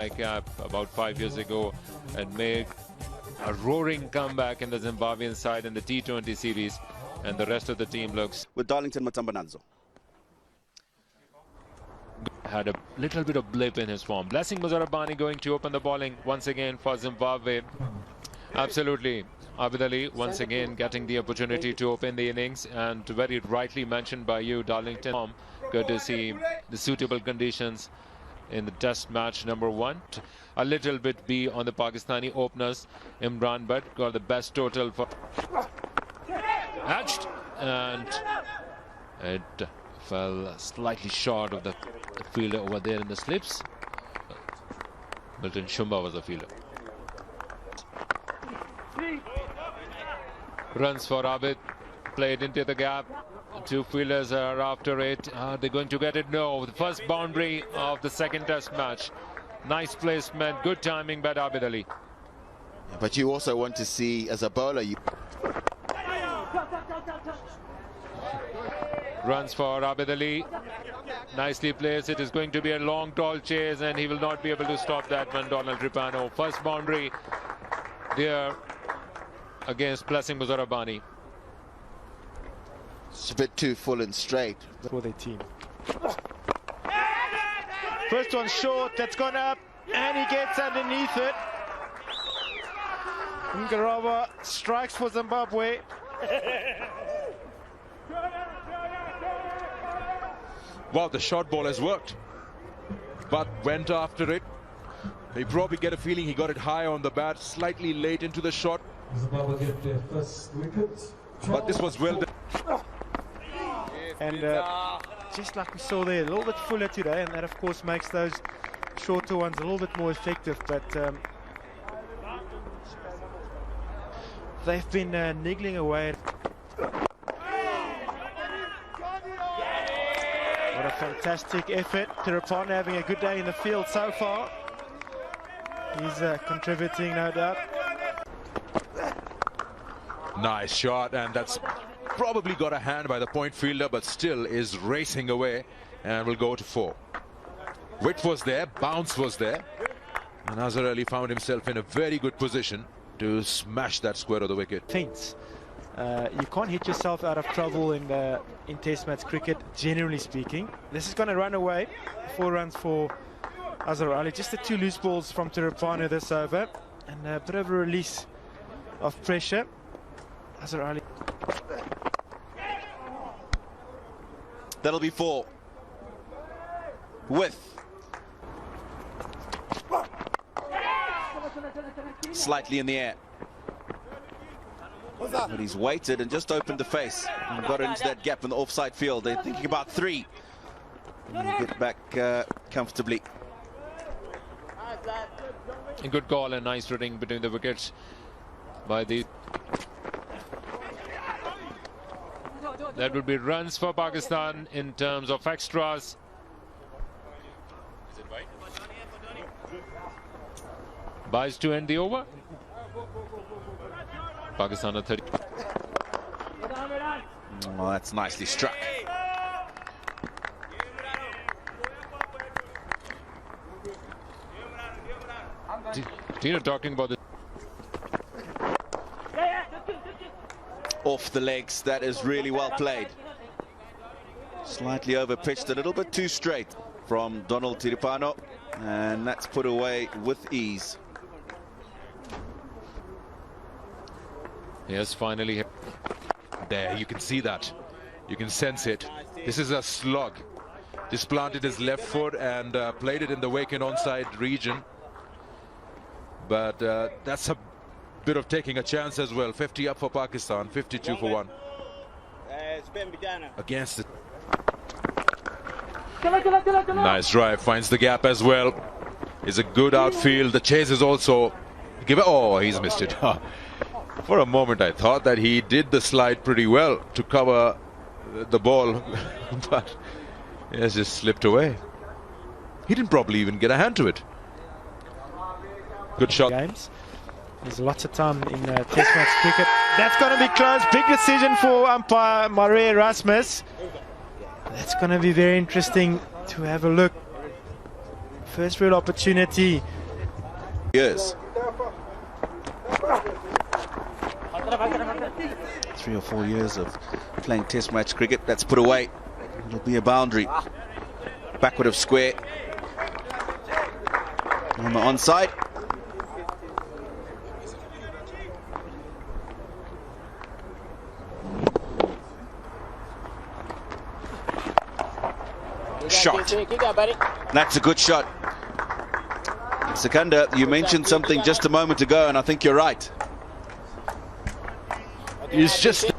Cap about 5 years ago and made a roaring comeback in the Zimbabwean side in the T20 series, and the rest of the team looks with Darlington Matambananzo. Had a little bit of blip in his form. Blessing Muzarabani going to open the bowling once again for Zimbabwe. Absolutely. Abid Ali once again getting the opportunity to open the innings, and very rightly mentioned by you, Darlington. Good to see the suitable conditions in the test match number 1. A little bit B on the Pakistani openers. Imran Butt got the best total for edged, and it fell slightly short of the fielder over there in the slips. Milton Shumba was the fielder. Runs for Abid, played into the gap. 2 fielders are after it. Are they going to get it? No. The first boundary of the second test match. Nice placement, good timing by Abid Ali. But you also want to see, as a bowler, Runs for Abid Ali. Nicely placed. It is going to be a long, tall chase, and he will not be able to stop that one, Donald Tripano. First boundary there against Blessing Muzarabani. It's a bit too full and straight for their team. First one short, that's gone up, and he gets underneath it. Ngarava strikes for Zimbabwe. Well, the short ball has worked, but went after it. You probably get a feeling he got it high on the bat, slightly late into the shot. Zimbabwe get their first wicket. But this was well done. And just like we saw there, a little bit fuller today, and that of course makes those shorter ones a little bit more effective. But they've been niggling away. What a fantastic effort. Tirapana having a good day in the field so far. He's contributing, no doubt. Nice shot, and that's probably got a hand by the point fielder, but still is racing away and will go to 4. Width was there, bounce was there, and Azhar Ali found himself in a very good position to smash that square of the wicket. Fence. You can't hit yourself out of trouble in test match cricket, generally speaking. This is going to run away. 4 runs for Azhar Ali. Just the 2 loose balls from Tirapana this over, and a bit of a release of pressure. Azhar Ali. That'll be 4. With slightly in the air. But he's waited and just opened the face and got into that gap in the offside field. They're thinking about 3. And he'll get back comfortably. A good call and nice running between the wickets by the... That would be runs for Pakistan in terms of extras. Is it right? Buys to end the over. Pakistan at 30. Oh, that's nicely struck. Tina talking about the... Off the legs, that is really well played. Slightly over pitched, a little bit too straight from Donald Tiripano, and that's put away with ease. Yes, finally. There, you can see that. You can sense it. This is a slug. Just planted his left foot and played it in the wake and onside region. But that's a bit of taking a chance as well. 50 up for Pakistan, 52 for 1. Against it. Nice drive, finds the gap as well. Is a good outfield. The chase is also... Oh, he's missed it. For a moment I thought that he did the slide pretty well to cover the ball, but it has just slipped away. He didn't probably even get a hand to it. Good shot. Games. There's lots of time in test match cricket. That's going to be close. Big decision for umpire Marie Erasmus. That's going to be very interesting to have a look. First real opportunity. Years. 3 or 4 years of playing test match cricket. That's put away. It'll be a boundary. Backward of square. On the onside. Shot. That's a good shot. Sikandar, you mentioned something just a moment ago, and I think you're right. He's just...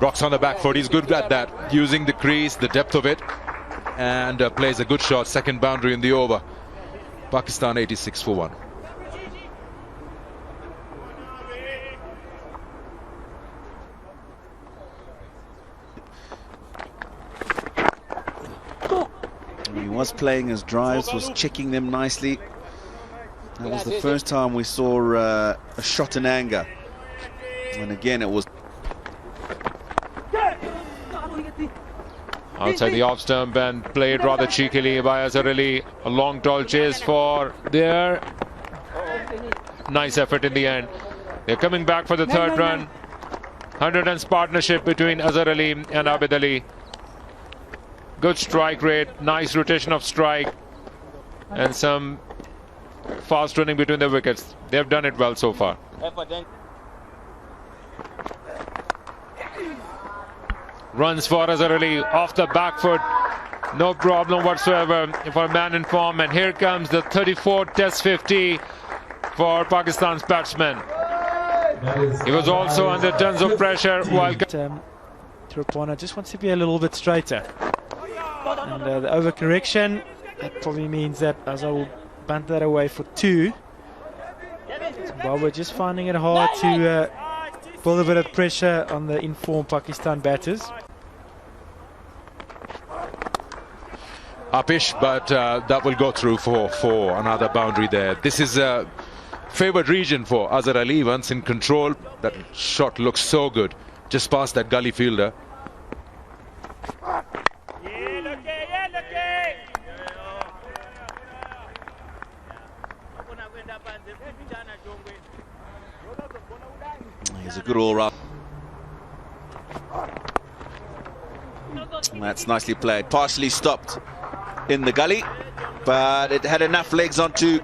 Rocks on the back foot. He's good at that. Using the crease, the depth of it. And plays a good shot. Second boundary in the over. Pakistan 86 for 1. He was playing his drives, was checking them nicely. That was the first time we saw a shot in anger. And again, it was... Outside the off stump and played rather cheekily by Azhar Ali. A long tall chase for there. Nice effort in the end. They're coming back for the third run. 100 runs partnership between Azhar Ali and Abid Ali. Good strike rate, nice rotation of strike, and some fast running between the wickets. They've done it well so far. Runs for Azhar Ali off the back foot. No problem whatsoever for a man in form. And here comes the 34th Test 50 for Pakistan's batsman. He was also under tons of pressure while... Tirupana just wants to be a little bit straighter. And the overcorrection, that probably means that Azhar will bunt that away for 2. Zimbabwe just finding it hard to pull a bit of pressure on the informed Pakistan batters. Upish, but that will go through for another boundary there. This is a favoured region for Azhar Ali. Once in control, that shot looks so good. Just past that gully fielder. He's a good all-round. That's nicely played. Partially stopped in the gully, but it had enough legs onto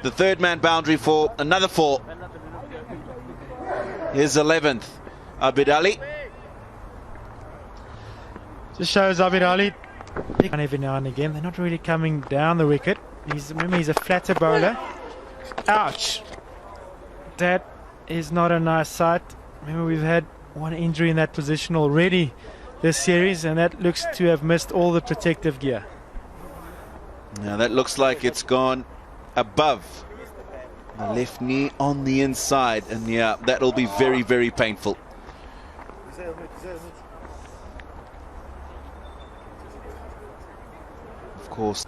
the third man boundary for another 4. His 11th, Abid Ali. Just shows Abid Ali every now and again. They're not really coming down the wicket. Remember, he's a flatter bowler. Ouch! That is not a nice sight. Remember, we've had one injury in that position already this series, and that looks to have missed all the protective gear. Now that looks like it's gone above the left knee on the inside, and yeah, that'll be very, very painful. Of course.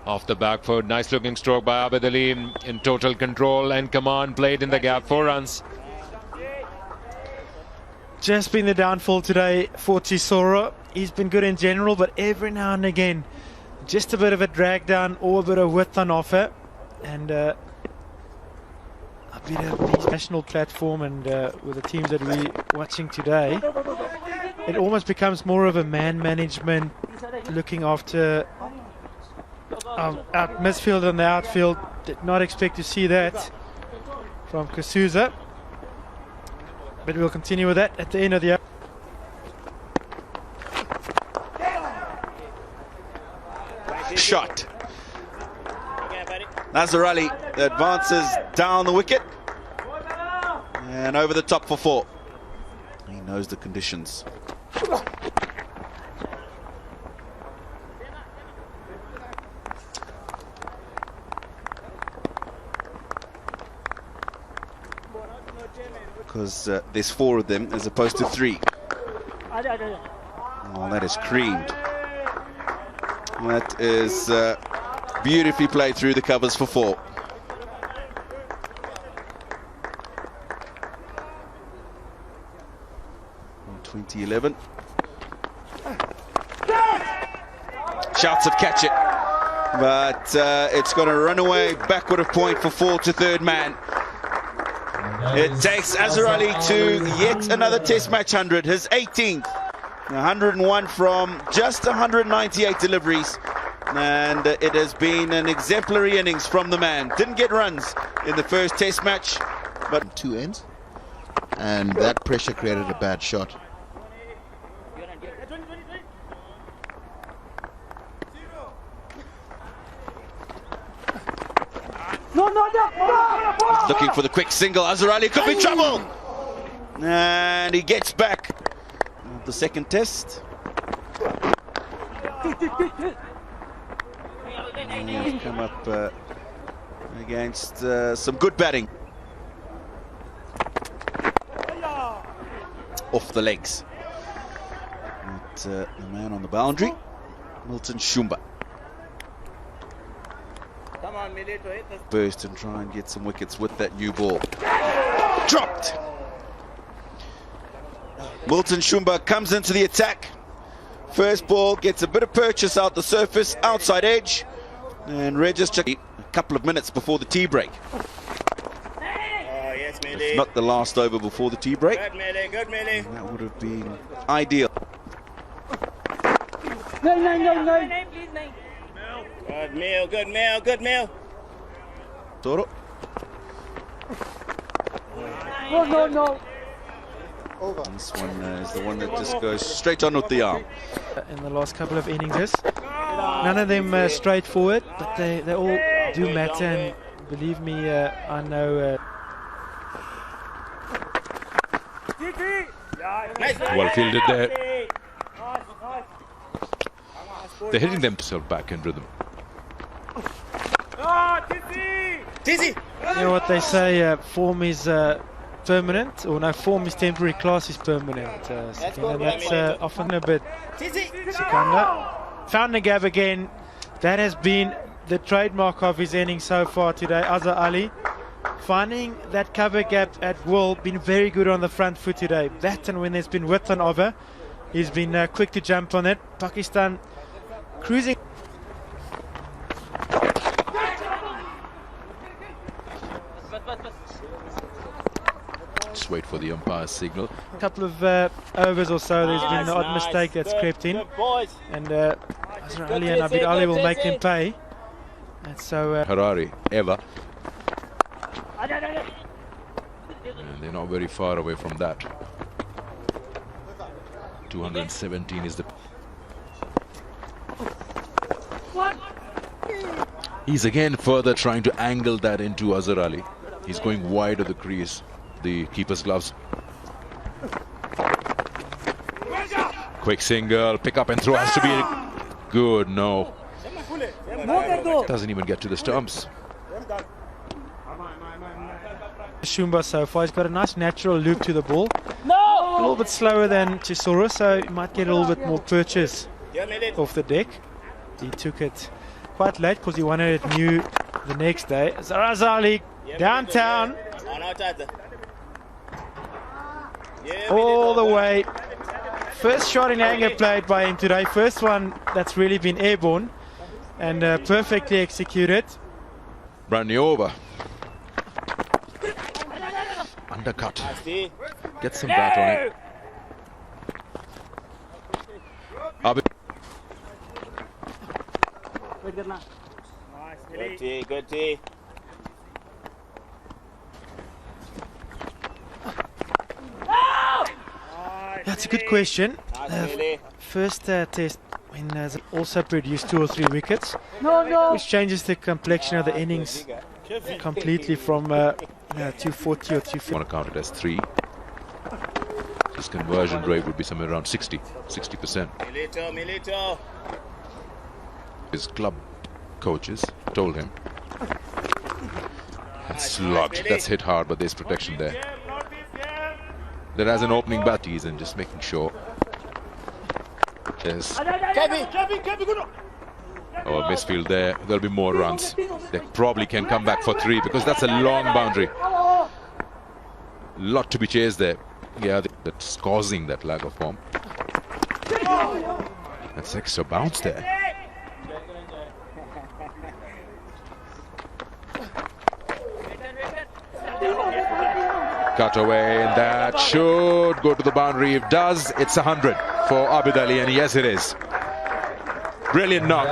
Off the back foot, nice looking stroke by Abid Ali in total control and command, played in the gap, 4 runs. Just been the downfall today for Chisora. He's been good in general, but every now and again, just a bit of a drag down or a bit of width on offer. And a bit of the national platform and with the teams that we're watching today, it almost becomes more of a man management, looking after out midfield and the outfield. Did not expect to see that from Kasuza, but we'll continue with that at the end of the shot. Azhar Ali advances down the wicket and over the top for 4. He knows the conditions. Because there's 4 of them as opposed to 3. Oh, that is creamed. That is beautifully played through the covers for 4. 2011. Shouts of catch it, but it's going to run away backward of point for fall to third man. It takes Azhar Ali to yet another Test match 100, his 18th, 101 from just 198 deliveries. And it has been an exemplary innings from the man. Didn't get runs in the first Test match, but 2 ends, and that pressure created a bad shot. looking for the quick single. Azhar Ali could be trouble, and he gets back. The second Test. He's come up against some good batting. Off the legs. But, the man on the boundary, Milton Shumba. Burst and try and get some wickets with that new ball. Dropped. Milton Shumba comes into the attack. First ball gets a bit of purchase out the surface, outside edge, and register a couple of minutes before the tea break. If not the last over before the tea break, that would have been ideal. Good meal. Toro. No. This one is the one that just goes straight on with the arm. In the last couple of innings, none of them straightforward, but they all do matter, and believe me, I know. Well fielded there. They're hitting themselves back in rhythm. You know what they say, form is permanent, or no, form is temporary, class is permanent. And that's often a bit. Sikanda found the gap again. That has been the trademark of his innings so far today. Azhar Ali finding that cover gap at will, been very good on the front foot today. That, and when there's been width on over, he's been quick to jump on it. Pakistan cruising. Just wait for the umpire's signal. A couple of overs or so, there's been an odd mistake that's crept in, and Azhar Ali and Abid Ali will make them pay. And so Harare ever. And they're not very far away from that. 217 is the. He's again further trying to angle that into Azhar Ali. He's going wide of the crease, the keeper's gloves. Quick single, pick up and throw has to be good. No, doesn't even get to the stumps. Shumba so far, he's got a nice natural loop to the ball. A little bit slower than Chisora, so he might get a little bit more purchase off the deck. He took it quite late because he wanted it new the next day. Azhar Ali downtown, all the way. First shot in anger played by him today. First one that's really been airborne and perfectly executed. Brand new over. Undercut. Get some bat on it. Abid. Good tee. That's a good question. First Test when also produced 2 or 3 wickets, which changes the complexion of the innings completely from 240 or 250. Want to count it as 3. His conversion rate would be somewhere around 60%. Milito. His club coaches told him. And slugged. That's hit hard, but there's protection there. There as an opening bat, he's in just making sure. There's misfield there. There'll be more runs. They probably can come back for 3 because that's a long boundary. Lot to be chased there. Yeah, that's causing that lack of form. That's extra bounce there. Cut away, and that should go to the boundary. If it does, it's 100 for Abid Ali, and yes, it is. Brilliant knock,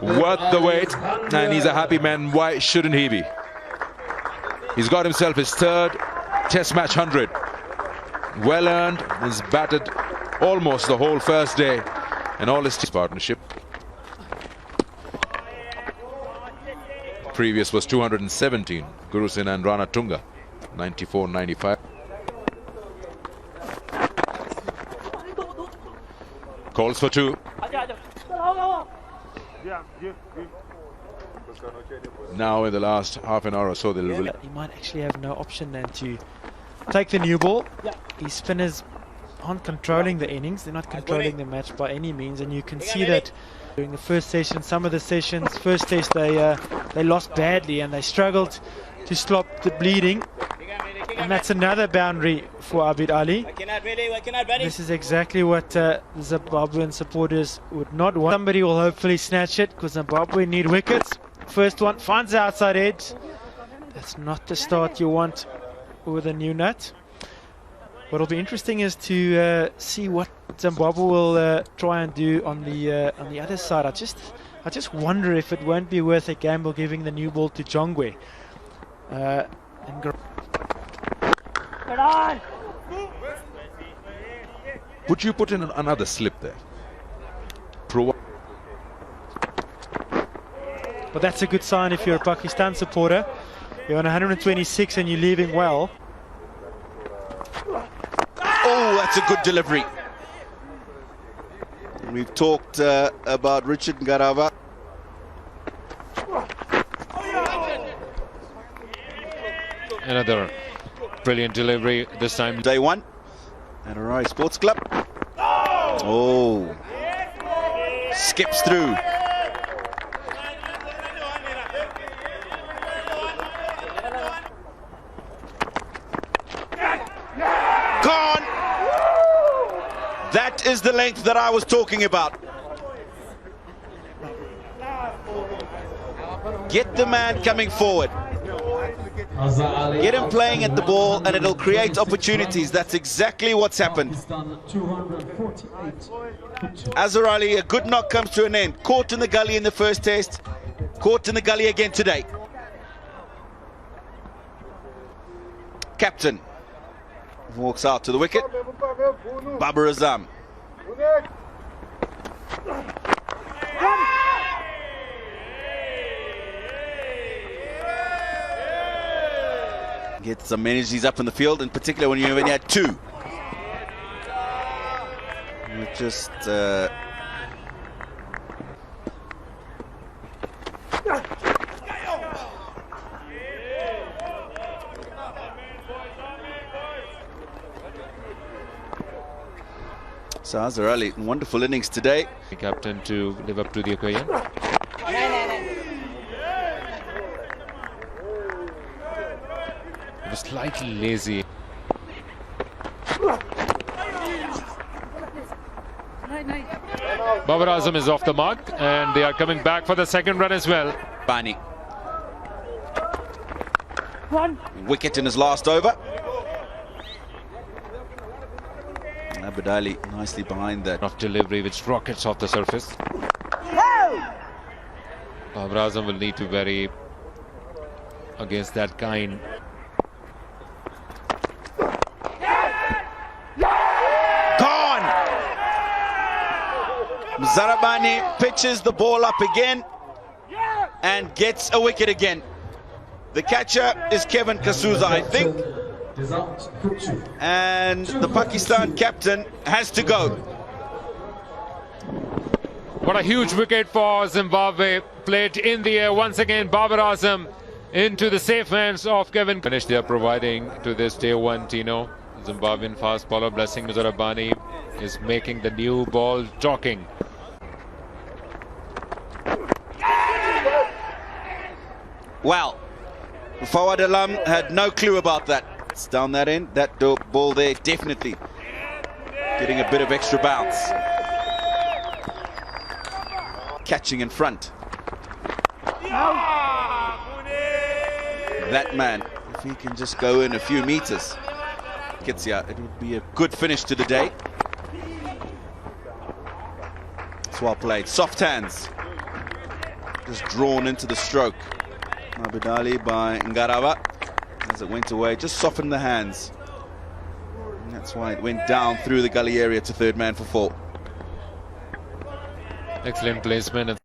worth the wait, and he's a happy man. Why shouldn't he be? He's got himself his third Test match 100. Well earned. He's batted almost the whole first day, and all his partnership. Previous was 217. Gurusin and Rana Tunga, 94-95. Calls for two. Now in the last half an hour or so, they'll... He might actually have no option than to take the new ball. His spinners aren't controlling the innings. They're not controlling the match by any means, and you can see that during the first session, some of the sessions, first test, they lost badly and they struggled to stop the bleeding. And that's another boundary for Abid Ali. This is exactly what the Zimbabwean supporters would not want. Somebody will hopefully snatch it, because Zimbabwe need wickets. First one finds the outside edge. That's not the start you want with a new nut. What'll be interesting is to see what Zimbabwe will try and do on the other side. I just wonder if it won't be worth a gamble giving the new ball to Jongwe. Would you put in another slip there? But that's a good sign if you're a Pakistan supporter. You're on 126 and you're leaving well. Oh, that's a good delivery. We've talked about Richard Ngarava. Another brilliant delivery, this time. Day one at Arai Sports Club. Oh, skips through. Gone. That is the length that I was talking about. Get the man coming forward. Get him playing at the ball and it'll create opportunities. That's exactly what's happened. Azhar Ali, a good knock comes to an end. Caught in the gully in the first test. Caught in the gully again today. Captain walks out to the wicket. Babar Azam. Get some energies up in the field, in particular when you had two. Just so Azhar Ali, wonderful innings today. The captain to live up to the occasion. It was slightly lazy. Babar Azam is off the mark, and they are coming back for the second run as well. Bani. Wicket in his last over. Abid Ali nicely behind that. Of delivery which rockets off the surface. Babar Azam will need to vary against that kind. Gone! Zarabani pitches the ball up again and gets a wicket again. The catcher is Kevin Kasuza, I think. And the Pakistan captain has to go. What a huge wicket for Zimbabwe. Played in the air once again. Babar Azam into the safe hands of Kevin. Finish they are providing to this day one, Tino. Zimbabwean fast bowler Blessing Muzarabani is making the new ball talking. Well, Fawad Alam had no clue about that. It's down that end. That ball there definitely getting a bit of extra bounce. Catching in front. That man, if he can just go in a few meters, gets out, it would be a good finish to the day. It's well played. Soft hands. Just drawn into the stroke. Abidali by Ngarava. As it went away, just softened the hands. And that's why it went down through the gully area to third man for 4. Excellent placement.